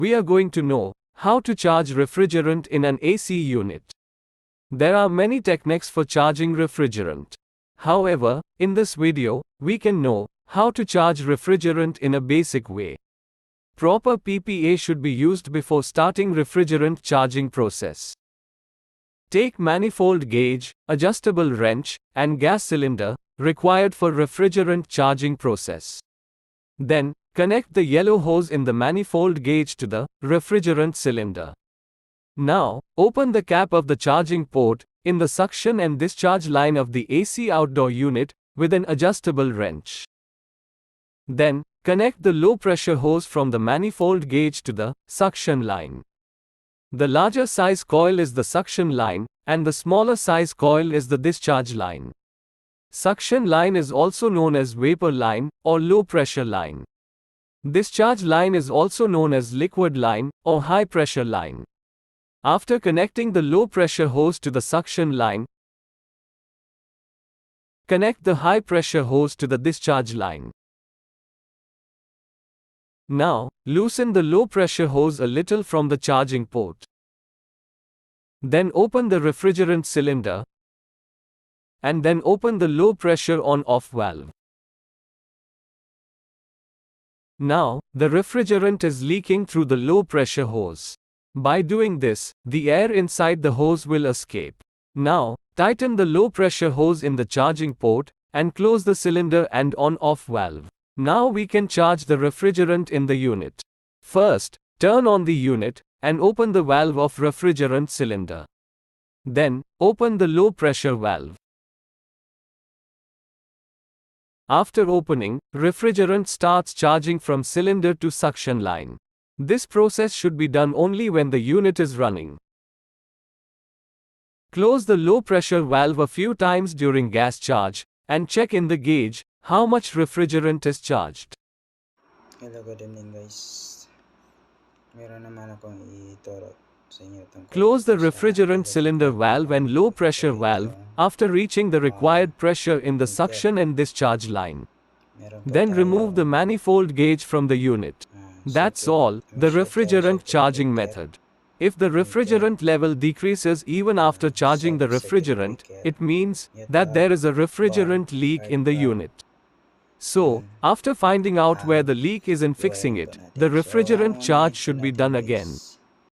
we are going to know how to charge refrigerant in an AC unit. There are many techniques for charging refrigerant. However, in this video, we can know how to charge refrigerant in a basic way. Proper PPA should be used before starting refrigerant charging process. Take manifold gauge, adjustable wrench, and gas cylinder required for refrigerant charging process. Then, connect the yellow hose in the manifold gauge to the refrigerant cylinder. Now, open the cap of the charging port in the suction and discharge line of the AC outdoor unit with an adjustable wrench. Then, connect the low pressure hose from the manifold gauge to the suction line. The larger size coil is the suction line, and the smaller size coil is the discharge line. Suction line is also known as vapor line or low pressure line. Discharge line is also known as liquid line or high pressure line. After connecting the low pressure hose to the suction line, connect the high pressure hose to the discharge line. Now, loosen the low pressure hose a little from the charging port. Then open the refrigerant cylinder, and then open the low pressure on-off valve. Now, the refrigerant is leaking through the low pressure hose. By doing this, the air inside the hose will escape. Now, tighten the low pressure hose in the charging port, and close the cylinder and on-off valve. Now we can charge the refrigerant in the unit. First, turn on the unit, and open the valve of refrigerant cylinder. Then, open the low pressure valve. After opening, refrigerant starts charging from cylinder to suction line. This process should be done only when the unit is running. Close the low pressure valve a few times during gas charge, and check in the gauge how much refrigerant is charged. Hello, good evening guys. Meron naman akong ituro sa inyo tungkol Close the sa refrigerant cylinder valve and low pressure valve after reaching the required pressure in the suction and discharge line. meron po Then tayo remove the manifold gauge from the unit. That's all, the refrigerant charging method. If the refrigerant level decreases even after charging the refrigerant, it means that there is a refrigerant leak in the unit. So, after finding out where the leak is and fixing it, the refrigerant charge should be done again.